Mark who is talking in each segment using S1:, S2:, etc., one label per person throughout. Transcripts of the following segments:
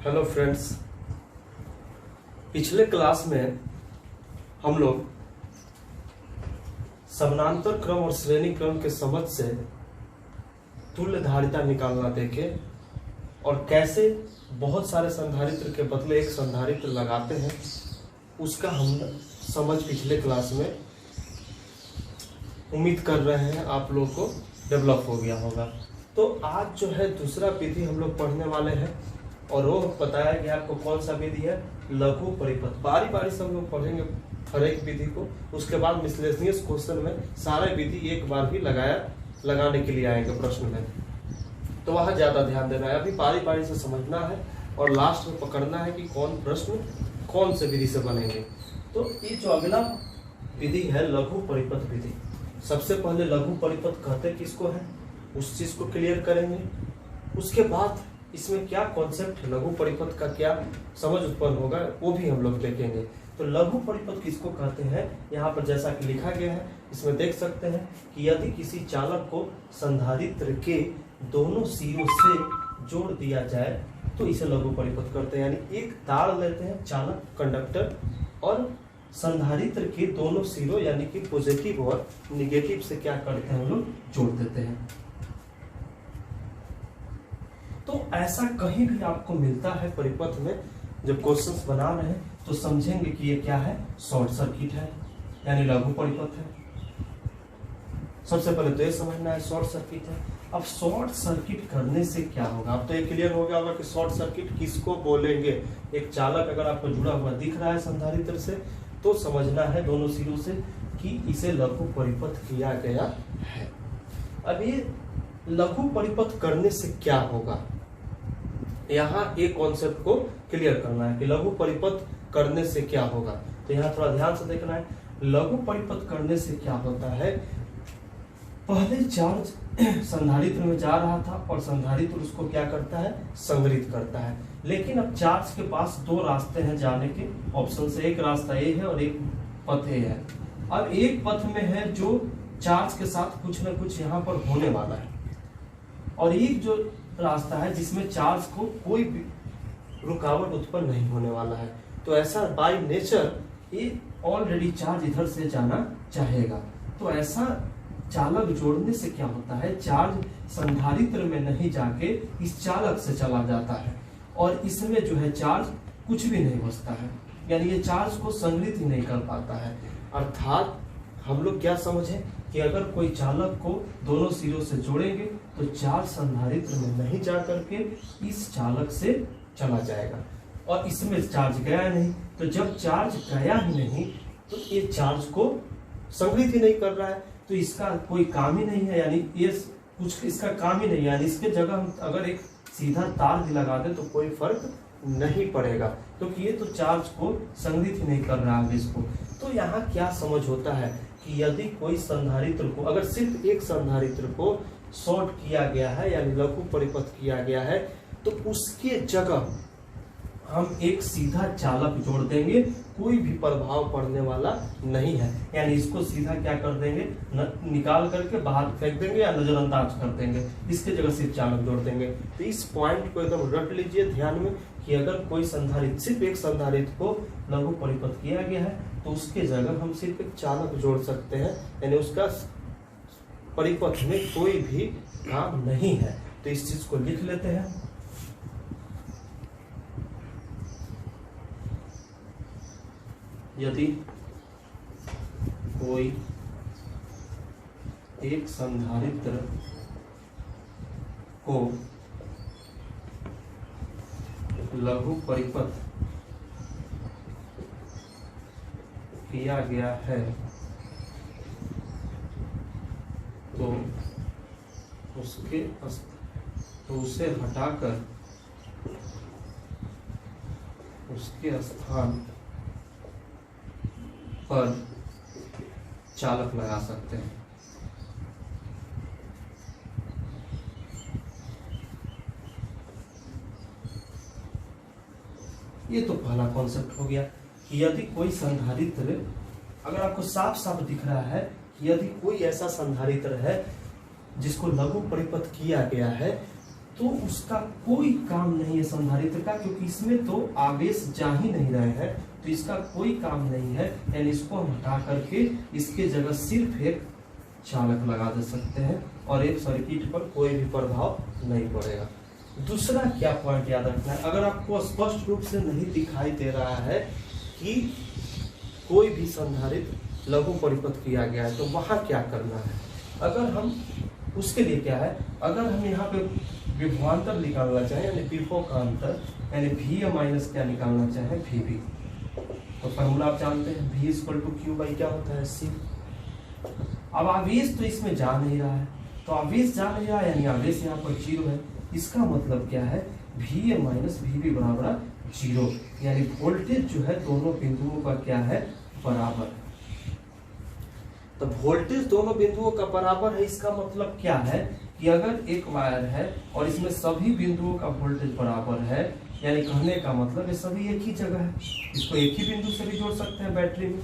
S1: Hello friends, पिछले class में हम लोग समानांतर क्रम और श्रेणी क्रम के समझ से तुल्य धारिता निकालना देखे और कैसे बहुत सारे संधारित्र के बदले एक संधारित्र लगाते हैं, उसका हम समझ पिछले क्लास में उम्मीद कर रहे हैं आप लोगों को डेवलप हो गया होगा। तो आज जो है दूसरा विधि हम लोग पढ़ने वाले हैं और वो बताया गया आपको कौन सा विधि है, लघु परिपथ। बारी बारी से हम लोग पढ़ेंगे हर एक विधि को, उसके बाद मिसलेनियस क्वेश्चन में सारे विधि एक बार भी लगाने के लिए आएंगे प्रश्न में, तो वहाँ ज्यादा ध्यान देना है। अभी बारी बारी से समझना है और लास्ट में पकड़ना है कि कौन प्रश्न कौन से विधि से बनेंगे। तो ये जो अगला विधि है लघु परिपथ विधि। सबसे पहले लघु परिपथ कहते किसको है उस चीज को क्लियर करेंगे, उसके बाद इसमें क्या कॉन्सेप्ट है, लघु परिपथ का क्या समझ उत्पन्न होगा वो भी हम लोग देखेंगे। तो लघु परिपथ किसको कहते हैं, यहाँ पर जैसा कि लिखा गया है इसमें देख सकते हैं कि यदि किसी चालक को संधारित्र के दोनों सिरों से जोड़ दिया जाए तो इसे लघु परिपथ करते हैं। यानी एक तार लेते हैं चालक कंडक्टर और संधारित्र के दोनों सिरों यानी कि पॉजिटिव और निगेटिव से क्या करते हैं हम लोग जोड़ देते हैं। तो ऐसा कहीं भी आपको मिलता है परिपथ में, जब क्वेश्चंस बना रहे हैं तो समझेंगे कि ये क्या है, शॉर्ट सर्किट है यानी लघु परिपथ है। सबसे पहले तो ये समझना है शॉर्ट सर्किट है। अब शॉर्ट सर्किट करने से क्या होगा, अब तो ये क्लियर हो गया होगा कि शॉर्ट सर्किट किसको बोलेंगे। एक चालक अगर आपको जुड़ा हुआ दिख रहा है संधारित्र से तो समझना है दोनों सिरों से कि इसे लघु परिपथ किया गया है। अब ये लघु परिपथ करने से क्या होगा, यहाँ एक कॉन्सेप्ट को क्लियर करना है कि लघु परिपथ करने से क्या होगा। तो यहाँ थोड़ा ध्यान से देखना है, लघु परिपथ करने से क्या होता है। पहले चार्ज संधारित्र में जा रहा था और संधारित्र उसको क्या करता है, संग्रहित करता है। लेकिन अब चार्ज के पास दो रास्ते हैं जाने के ऑप्शन से, एक रास्ता ए है और एक पथ ए है। अब एक पथ में है जो चार्ज के साथ कुछ न कुछ यहाँ पर होने वाला है और एक जो रास्ता है जिसमें चार्ज को कोई भी रुकावट उत्पन्न नहीं होने वाला है। तो ऐसा बाय नेचर ये ऑलरेडी चार्ज इधर से जाना चाहेगा। तो ऐसा चालक जोड़ने से क्या होता है, चार्ज संधारित्र में नहीं जाके इस चालक से चला जाता है और इसमें जो है चार्ज कुछ भी नहीं बचता है, यानी ये चार्ज को संग्रहित ही नहीं कर पाता है। अर्थात हम लोग क्या समझे कि अगर कोई चालक को दोनों सिरों से जोड़ेंगे तो चार्ज संधारित्र में नहीं जा करके इस चालक से चला जाएगा और इसमें चार्ज गया नहीं। तो जब चार्ज गया ही नहीं तो ये चार्ज को संग्रहित ही नहीं कर रहा है, तो इसका कोई काम ही नहीं है, यानी ये कुछ इसका काम ही नहीं है। यानी इसके जगह हम अगर एक सीधा तार भी लगा दे तो कोई फर्क नहीं पड़ेगा, क्योंकि ये तो चार्ज को संग्रहित ही नहीं कर रहा है इसको। तो यहाँ क्या समझ होता है कि यदि कोई संधारित्र को, अगर सिर्फ एक संधारित्र को शॉर्ट किया गया है यानी लघु परिपथ किया गया है तो उसके जगह हम एक सीधा चालक जोड़ देंगे, कोई भी प्रभाव पड़ने वाला नहीं है। यानी इसको सीधा क्या कर देंगे, निकाल करके बाहर फेंक देंगे या नजरअंदाज कर देंगे, इसके जगह सिर्फ चालक जोड़ देंगे। तो इस पॉइंट को एकदम रट लीजिए ध्यान में कि अगर कोई संधारित्र, सिर्फ एक संधारित्र को लघु परिपथ किया गया है तो उसके जगह हम सिर्फ एक चालक जोड़ सकते हैं, यानी उसका परिपथ में कोई भी काम नहीं है। तो इस चीज को लिख लेते हैं। यदि कोई एक संधारित्र को लघु परिपथ किया गया है तो उसे हटाकर उसके स्थान पर चालक लगा सकते हैं। ये तो पहला कॉन्सेप्ट हो गया कि यदि कोई संधारित्र, अगर आपको साफ साफ दिख रहा है कि यदि कोई ऐसा संधारित्र है जिसको लघु परिपथ किया गया है तो उसका कोई काम नहीं है संधारित्र का, क्योंकि इसमें तो आवेश जा ही नहीं रहे हैं, तो इसका कोई काम नहीं है। यानी इसको हम हटा करके इसके जगह सिर्फ एक चालक लगा दे सकते हैं और एक सर्किट पर कोई भी प्रभाव नहीं पड़ेगा। दूसरा क्या पॉइंट याद रखना है, अगर आपको स्पष्ट रूप से नहीं दिखाई दे रहा है कि कोई भी संधारित्र लघु परिपथ किया गया है, तो वहां क्या करना है। अगर हम उसके लिए क्या है, अगर हम यहाँ पे विभवांतर निकालना चाहें यानी विभव का अंतर, यानी वी माइनस क्या निकालना चाहें वी बी, तो फॉर्मूला आप जानते हैं V equal to Q by क्या होता है C। अब आवेश तो इसमें जा नहीं रहा है, तो आवेश जा नहीं रहा है यानी आवेश यहाँ पर 0 है। इसका मतलब क्या है, VA माइनस VB बराबर 0, यानी वोल्टेज जो है दोनों बिंदुओं का क्या है, बराबर। तो वोल्टेज दोनों बिंदुओं का बराबर है, इसका मतलब क्या है कि अगर एक वायर है और इसमें सभी बिंदुओं का वोल्टेज बराबर है, यानी कहने का मतलब ये सभी एक ही जगह है, इसको एक ही बिंदु से भी जोड़ सकते हैं बैटरी में।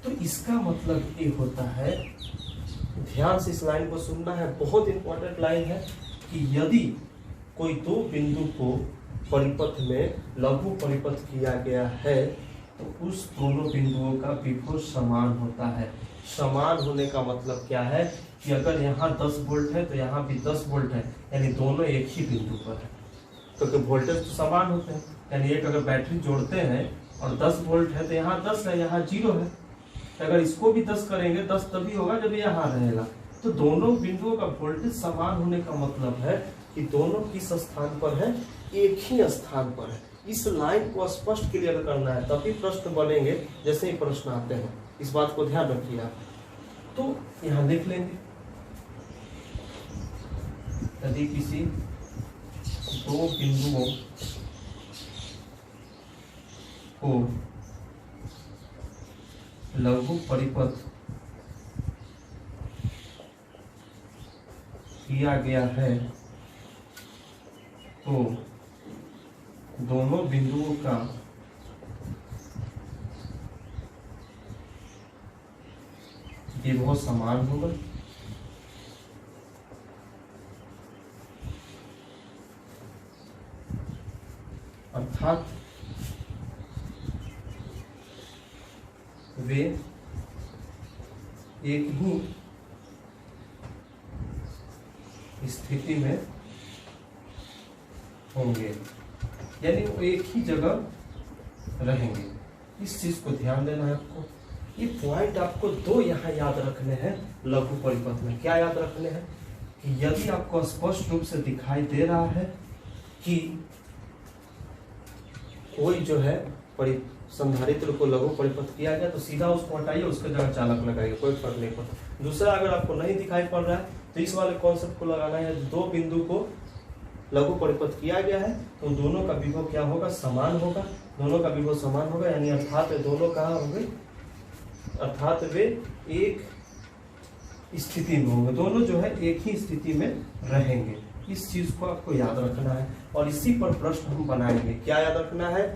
S1: तो इसका मतलब ये होता है, ध्यान से इस लाइन को सुनना है, बहुत इंपॉर्टेंट लाइन है, कि यदि कोई दो बिंदु को परिपथ में लघु परिपथ किया गया है तो उस दोनों बिंदुओं का विभव समान होता है। समान होने का मतलब क्या है कि अगर यहाँ 10 वोल्ट है तो यहाँ भी 10 वोल्ट है, यानी दोनों एक ही बिंदु पर है, क्योंकि वोल्टेज तो समान होते हैं। यानी एक अगर बैटरी जोड़ते हैं और 10 वोल्ट है तो यहाँ 10 है, यहाँ 0 है, अगर इसको भी 10 करेंगे 10 तभी होगा जब यहाँ रहेगा। तो दोनों बिंदुओं का वोल्टेज समान होने का मतलब है कि दोनों किस स्थान पर है, एक ही स्थान पर है। इस लाइन को स्पष्ट क्लियर करना है, तभी प्रश्न बनेंगे जैसे ही प्रश्न आते हैं, इस बात को ध्यान रखिए आप। तो यहाँ लिख लेंगे, यदि किसी दो बिंदुओं को लघु परिपथ किया गया है तो दोनों बिंदुओं का विभव समान होगा। अर्थात वे एक ही स्थिति में होंगे, यानी वो एक ही जगह रहेंगे। इस चीज को ध्यान देना है आपको। ये पॉइंट आपको दो यहाँ याद रखने हैं लघु परिपथ में। क्या याद रखने हैं कि यदि आपको स्पष्ट रूप से दिखाई दे रहा है कि कोई जो है संधारित्र को लघु परिपथ किया गया तो सीधा उसको हटाइए, उसके जगह चालक लगाइए, कोई फर्क नहीं पड़ता। दूसरा, अगर आपको नहीं दिखाई पड़ रहा है तो इस वाले कॉन्सेप्ट को लगाना है, दो बिंदु को लघु परिपथ किया गया है तो दोनों का विभव क्या होगा, समान होगा। दोनों का विभव समान होगा यानी अर्थात दोनों कहाँ होंगे, अर्थात वे एक स्थिति में होंगे, दोनों जो है एक ही स्थिति में रहेंगे। इस चीज को आपको याद रखना है और इसी पर प्रश्न हम बनाएंगे। क्या याद रखना है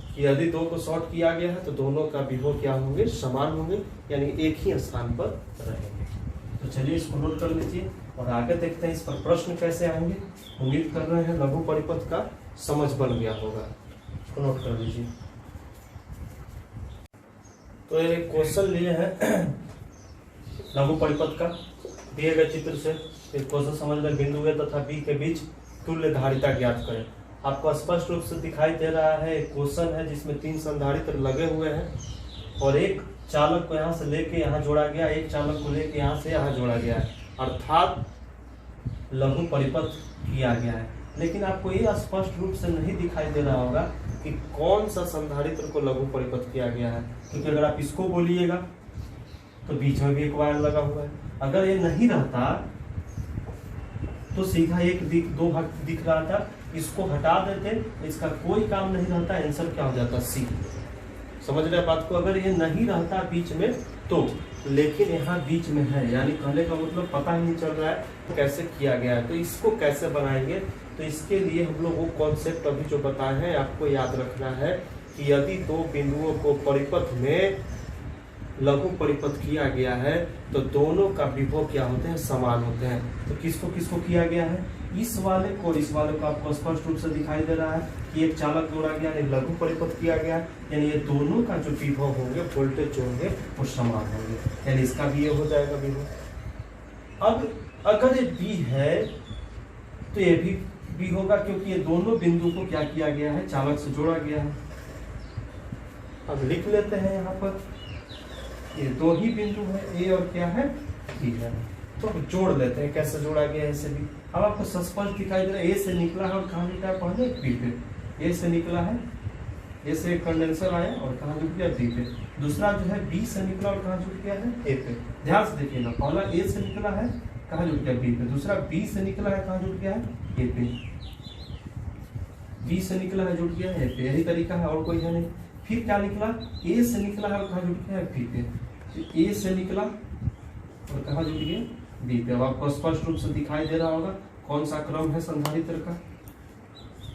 S1: कि यदि दो को शॉर्ट किया गया है तो दोनों का विभव क्या होंगे, समान होंगे, यानी एक ही स्थान पर रहेंगे। तो चलिए इसको नोट कर लीजिए और आगे देखते हैं इस पर प्रश्न कैसे आएंगे। उम्मीद कर रहे हैं लघु परिपथ का समझ बन गया होगा। इसको नोट कर लीजिए। तो ये क्वेश्चन लिए हैं लघु परिपथ का, दिए गए चित्र से क्वेश्चन समझ में, बिंदु ए तथा बी के बीच तुल्य धारिता ज्ञात करें। आपको स्पष्ट रूप से दिखाई दे रहा है एक क्वेश्चन है जिसमें 3 संधारित्र लगे हुए हैं और एक चालक को यहाँ से लेके यहाँ जोड़ा गया, एक चालक को लेके यहाँ से यहाँ जोड़ा गया है, अर्थात लघु परिपथ किया गया है। लेकिन आपको ये स्पष्ट रूप से नहीं दिखाई दे रहा होगा कि कौन सा संधारित्र को लघु परिपथ किया गया है, क्योंकि अगर आप इसको बोलिएगा तो बीच में भी एक वायर लगा हुआ है। अगर ये नहीं रहता तो सीधा दो भाग दिख रहा था, इसको हटा देते, इसका कोई काम नहीं रहता, आंसर क्या हो जाता, सी। समझ रहे बात को। अगर ये नहीं रहता बीच में तो, लेकिन यहाँ बीच में है, यानी कहने का मतलब पता ही नहीं चल रहा है कैसे किया गया है। तो इसको कैसे बनाएंगे, तो इसके लिए हम लोग वो कॉन्सेप्ट अभी जो बताए हैं आपको याद रखना है कि यदि दो बिंदुओं को परिपथ में लघु परिपथ किया गया है तो दोनों का विभव क्या होते हैं, समान होते हैं। तो किसको किसको किया गया है, इस वाले को आपको स्पष्ट रूप से दिखाई दे रहा है कि एक चालक जोड़ा गया, एक लघु परिपथ किया गया, यानी ये दोनों का जो विभव होंगे, वोल्टेज जो होंगे वो समान होंगे, यानी इसका भी ये हो जाएगा विभव। अब अगर ये बी है तो ये भी बी होगा, क्योंकि ये दोनों बिंदु को क्या किया गया है, चालक से जोड़ा गया है। अब लिख लेते हैं यहाँ पर ये दो ही बिंदु है, ए और क्या है, बी है, तो जोड़ लेते हैं कैसे जोड़ा गया है इसे भी। अब आपको स्पष्ट दिखाई दे रहा है, ए से निकला है और कहाँ निकला है, पहले बी पे। ए से निकला है, ए से कंडेंसर आया और कहाँ जुट गया, बी पे। दूसरा जो है बी से निकला और कहाँ जुट गया है, ए पे। ध्यान से देखिएगा, पहला ए से निकला है, कहाँ जुट गया, बी पे। दूसरा बी से निकला है, कहाँ जुट गया है, ए पे। बी से निकला है, जुट गया है ए पे, यही तरीका है, और कोई है नहीं। फिर क्या निकला, ए से निकला है और कहाँ जुट गया है, बी पे। ए से निकला और कहाँ जुट गया, बी पे। अब आपको स्पष्ट रूप से दिखाई दे रहा होगा कौन सा क्रम है संधारित्र का।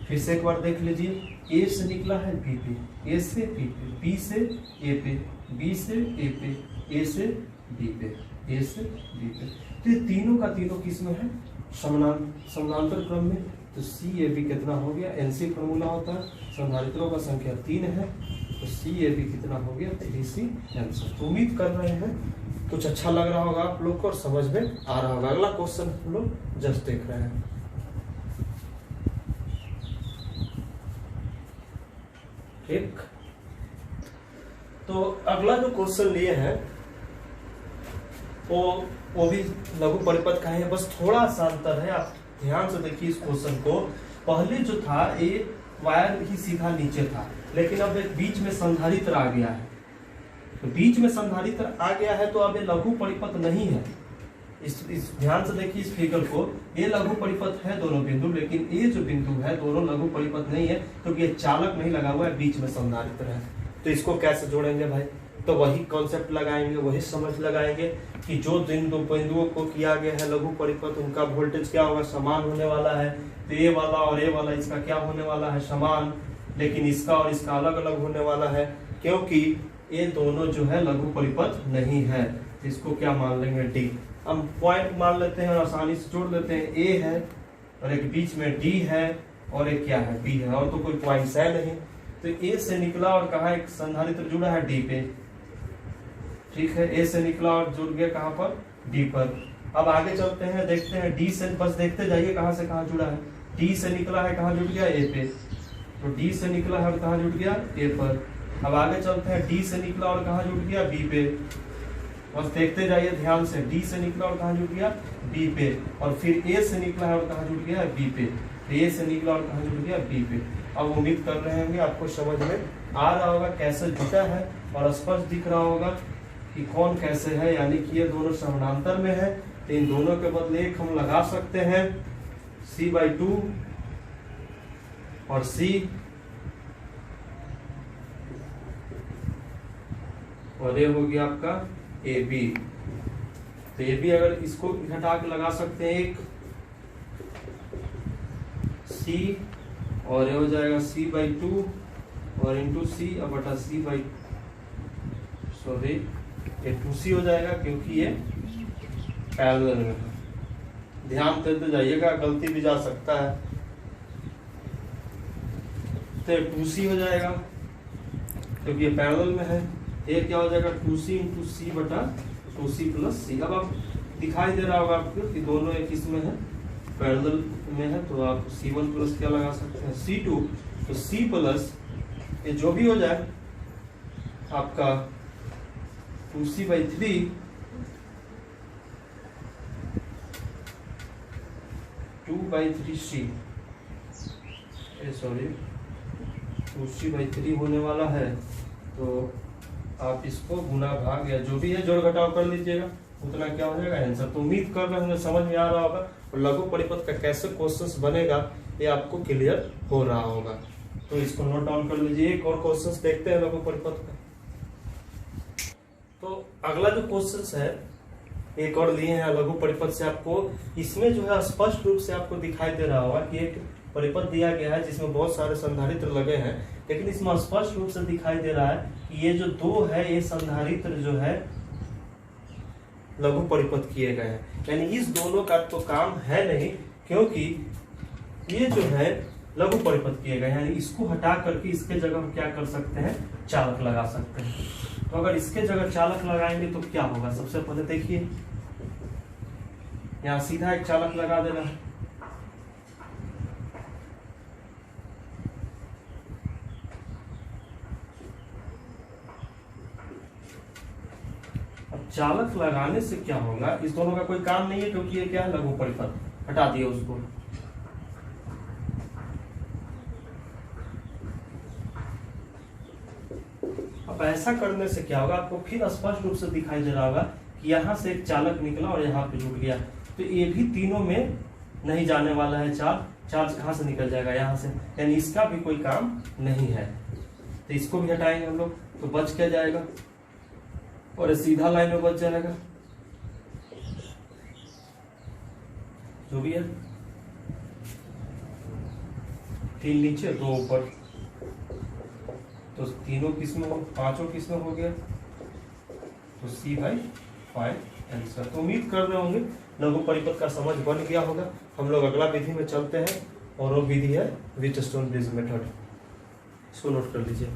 S1: फिर से एक बार देख लीजिए, ए से निकला है बी पे, ए से बी पे, बी से ए पे, बी से ए पे, ए से बी पे, ए से बी पे। तो ये तीनों का तीनों किस में है, समानांतर क्रम में। तो सी ए बी कितना हो गया, एनसी फॉर्मूला होता है, संधारित्रों का संख्या 3 है, तो सी ए बी कितना हो गया, 3C आंसर। तो उम्मीद कर रहे हैं कुछ अच्छा लग रहा होगा आप लोग को और समझ में आ रहा होगा। अगला क्वेश्चन हम लोग जस्ट देख रहे हैं। ठीक, तो अगला जो क्वेश्चन लिए हैं वो भी लघु परिपथ का है, बस थोड़ा सा अंतर है। आप ध्यान से देखिए इस क्वेश्चन को। पहले जो था ये वायर ही सीधा नीचे था, लेकिन अब एक बीच में संधारित्र आ गया है। तो बीच में संधारित्र आ गया है तो अब ये लघु परिपथ नहीं है। इस ध्यान से देखिए इस फिगर को, ये लघु परिपथ है दोनों बिंदु, लेकिन ये जो बिंदु है दोनों लघु परिपथ नहीं है, क्योंकि ये चालक नहीं लगा हुआ है, बीच में संधारित्र है। तो इसको कैसे जोड़ेंगे भाई, तो वही कॉन्सेप्ट लगाएंगे, वही समझ लगाएंगे कि जो बिंदुओं को किया गया है लघु परिपथ, उनका वोल्टेज क्या होगा, समान होने वाला है। तो ये वाला और ये वाला इसका क्या होने वाला है, समान, लेकिन इसका और इसका अलग अलग होने वाला है, क्योंकि ये दोनों जो है लघु परिपथ नहीं है। इसको क्या मान लेंगे, डी। हम पॉइंट मान लेते हैं और आसानी से जोड़ लेते हैं। ए है और एक बीच में डी है और एक क्या है, बी है, और तो कोई पॉइंट है नहीं। तो ए से निकला और कहा एक संधारित्र जुड़ा है डी पे, ठीक है। ए से निकला और जुड़ गया कहाँ पर, डी पर। अब आगे चलते हैं, देखते हैं डी से, बस देखते जाइए कहाँ से कहाँ जुड़ा है। डी से निकला है, कहाँ जुड़ गया, ए पे। तो डी से निकला है और कहाँ जुड़ गया, ए पर। अब आगे चलते हैं, डी से निकला और कहाँ जुड़ गया, बी पे। बस देखते जाइए ध्यान से, डी से निकला और कहाँ जुड़ गया, बी पे। और फिर ए से निकला है और कहाँ जुड़ गया, बी पे। ए से निकला और कहाँ जुड़ गया, बी पे। अब उम्मीद कर रहे होंगे आपको समझ में आ रहा होगा कैसे जुटा है, और स्पष्ट दिख रहा होगा कि कौन कैसे है, यानी कि ये दोनों समानांतर में है। तो इन दोनों के बदले एक हम लगा सकते हैं, C/2 और C, और ये हो गया आपका AB। तो AB अगर इसको घटा के लगा सकते हैं एक C, और ये हो जाएगा C/2 और इंटू C अब बटा सॉरी ये 2C हो जाएगा, क्योंकि ये पैरेलल में है। ध्यान देते जाइएगा, गलती भी जा सकता है। तो 2C हो जाएगा क्योंकि ये पैरेलल में है। ये क्या हो जाएगा, 2C इंटू C बटा 2C प्लस C। अब आप दिखाई दे रहा होगा आपको कि दोनों एक इसमें है, पैरेलल में है, तो आप C1 प्लस क्या लगा सकते हैं, C2। तो C प्लस ये जो भी हो जाए आपका 2C/3 2/3C, सॉरी 2C/3 होने वाला है। तो आप इसको गुना भाग या जो भी है जोड़ घटाव कर लीजिएगा, उतना क्या हो जाएगा आंसर। तो उम्मीद कर रहे हैं समझ में आ रहा होगा, और लघु परिपथ का कैसे क्वेश्चंस बनेगा ये आपको क्लियर हो रहा होगा। तो इसको नोट डाउन कर लीजिए। एक और क्वेश्चंस देखते हैं लघु परिपथ का। तो अगला जो क्वेश्चंस है एक और लिए हैं लघु परिपथ से आपको। इसमें जो है स्पष्ट रूप से आपको दिखाई दे रहा होगा कि एक परिपथ दिया गया है जिसमें बहुत सारे संधारित्र लगे हैं, लेकिन इसमें स्पष्ट रूप से दिखाई दे रहा है कि ये जो दो है ये संधारित्र जो है लघु परिपथ किए गए हैं, यानी इस दोनों का तो काम है नहीं, क्योंकि ये जो है लघु परिपथ किए गए, यानी इसको हटा करके इसके जगह हम क्या कर सकते हैं, चालक लगा सकते हैं। तो अगर इसके जगह चालक लगाएंगे तो क्या होगा, सबसे पहले देखिए यहाँ सीधा एक चालक लगा देना है, अब चालक लगाने से क्या होगा, इस दोनों का कोई काम नहीं है क्योंकि ये क्या है, लघु परिपथ, हटा दिया उसको। अब ऐसा करने से क्या होगा, आपको फिर स्पष्ट रूप से दिखाई दे रहा होगा कि यहाँ से एक चालक निकला और यहाँ पे जुड़ गया, तो ये भी तीनों में नहीं जाने वाला है चार्ज कहाँ से निकल जाएगा, यहाँ से, यानी इसका भी कोई काम नहीं है। तो इसको भी हटाएंगे हम लोग, तो बच क्या जाएगा, और सीधा लाइन में बच जाएगा जो भी है, 3 नीचे 2 ऊपर, तो तीनों किस्में हो, 5 किस्में हो गया, तो C/5 आंसर। तो उम्मीद कर रहे होंगे लघु परिपथ का समझ बन गया होगा। हम लोग अगला विधि में चलते हैं और वो विधि है व्हीटस्टोन ब्रिज मेथड, इसको नोट कर लीजिए।